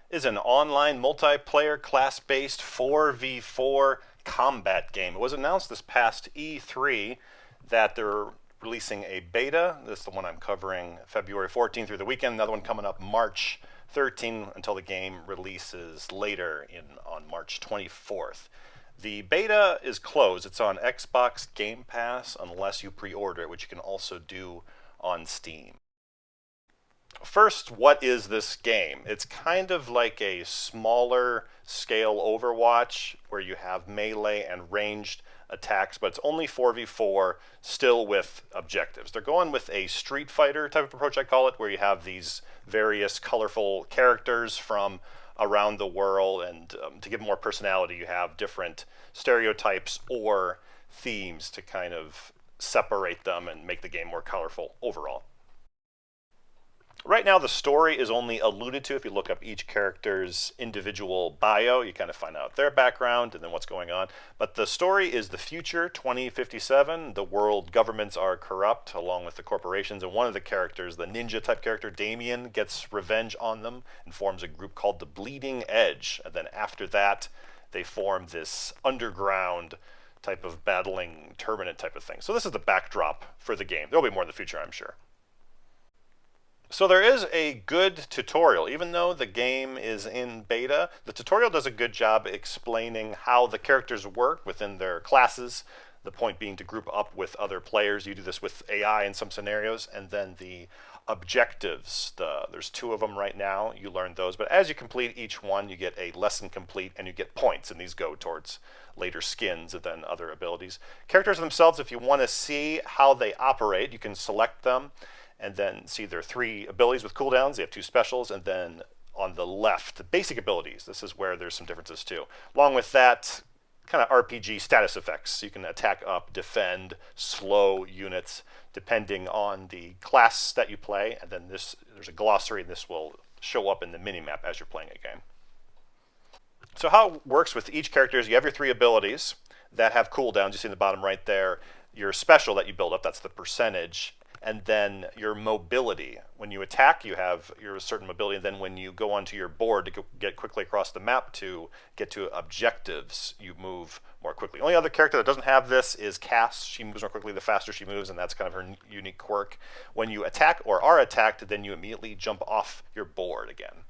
is an online multiplayer class-based 4v4 combat game. It was announced this past E3 that they're releasing a beta. This is the one I'm covering February 14th through the weekend. Another one coming up March 13th until the game releases later on March 24th. The beta is closed. It's on Xbox Game Pass unless you pre-order it, which you can also do on Steam. First, what is this game? It's kind of like a smaller scale Overwatch where you have melee and ranged attacks, but it's only 4v4, still with objectives. They're going with a Street Fighter type of approach, I call it, where you have these various colorful characters from around the world, and to give more personality, you have different stereotypes or themes to kind of separate them and make the game more colorful overall. Right now, the story is only alluded to if you look up each character's individual bio. You kind of find out their background and then what's going on. But the story is the future, 2057. The world governments are corrupt along with the corporations. And one of the characters, the ninja-type character, Damien, gets revenge on them and forms a group called the Bleeding Edge. And then after that, they form this underground type of battling Terminate type of thing. So this is the backdrop for the game. There'll be more in the future, I'm sure. So there is a good tutorial. Even though the game is in beta, the tutorial does a good job explaining how the characters work within their classes. The point being to group up with other players. You do this with AI in some scenarios. And then the objectives, there's 2 of them right now. You learn those. But as you complete each one, you get a lesson complete and you get points. And these go towards later skins and then other abilities. Characters themselves, if you want to see how they operate, you can select them and then see their 3 abilities with cooldowns. They have 2 specials, and then on the left, the basic abilities. This is where there's some differences too. Along with that, kind of RPG status effects. You can attack up, defend, slow units, depending on the class that you play. And then there's a glossary, and this will show up in the minimap as you're playing a game. So how it works with each character is you have your 3 abilities that have cooldowns. You see in the bottom right there, your special that you build up, that's the percentage. And then your mobility. When you attack, you have your certain mobility, and then when you go onto your board to get quickly across the map to get to objectives, you move more quickly. Only other character that doesn't have this is Cass. She moves more quickly the faster she moves, and that's kind of her unique quirk. When you attack or are attacked, then you immediately jump off your board again.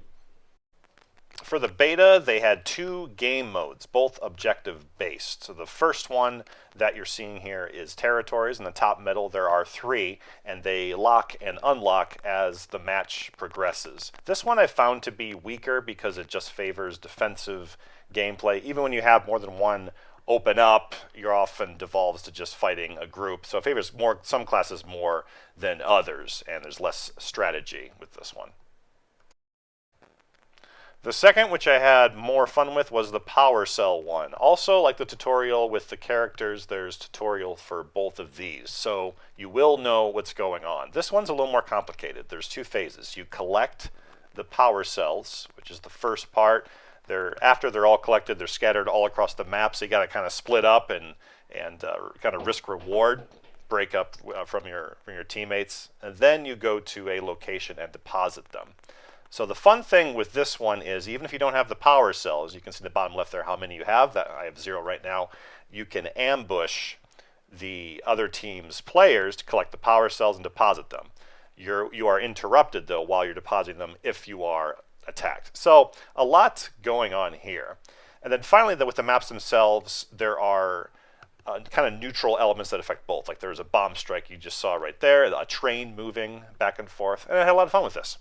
For the beta, they had 2 game modes, both objective-based. So the first one that you're seeing here is territories. In the top middle, there are 3, and they lock and unlock as the match progresses. This one I found to be weaker because it just favors defensive gameplay. Even when you have more than one open up, you're often devolves to just fighting a group. So it favors some classes more than others, and there's less strategy with this one. The second, which I had more fun with, was the Power Cell one. Also, like the tutorial with the characters, there's tutorial for both of these, so you will know what's going on. This one's a little more complicated. There's 2 phases. You collect the Power Cells, which is the first part. After they're all collected, they're scattered all across the map, so you got to kind of split up and kind of risk reward, break up from your teammates, and then you go to a location and deposit them. So the fun thing with this one is, even if you don't have the power cells, you can see in the bottom left there how many you have. I have 0 right now. You can ambush the other team's players to collect the power cells and deposit them. You are interrupted, though, while you're depositing them if you are attacked. So a lot going on here. And then finally, with the maps themselves, there are kind of neutral elements that affect both. Like there's a bomb strike you just saw right there, a train moving back and forth, and I had a lot of fun with this.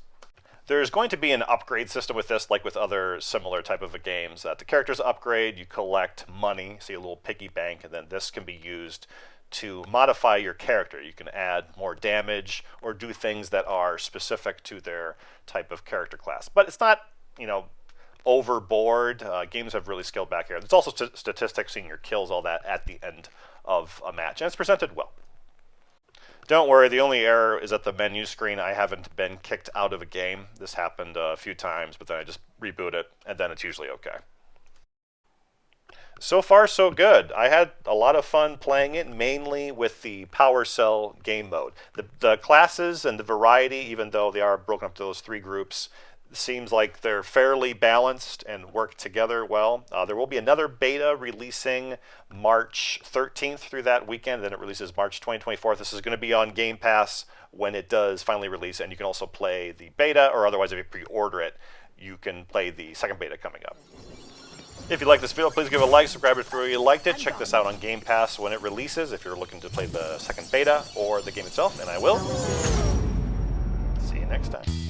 There's going to be an upgrade system with this, like with other similar type of games. That the characters upgrade, you collect money, see a little piggy bank, and then this can be used to modify your character. You can add more damage or do things that are specific to their type of character class. But it's not, overboard. Games have really scaled back here. There's also statistics, seeing your kills, all that at the end of a match, and it's presented well. Don't worry, the only error is at the menu screen. I haven't been kicked out of a game. This happened a few times, but then I just reboot it, and then it's usually okay. So far, so good. I had a lot of fun playing it, mainly with the Power Cell game mode. The classes and the variety, even though they are broken up to those 3 groups, seems like they're fairly balanced and work together well. There will be another beta releasing March 13th through that weekend. Then it releases March 2024. This is going to be on Game Pass when it does finally release, and you can also play the beta, or otherwise if you pre-order it, you can play the second beta coming up. If you like this video, please give it a like, subscribe if you really liked it. Check this out on Game Pass when it releases if you're looking to play the second beta or the game itself, and I will. See you next time.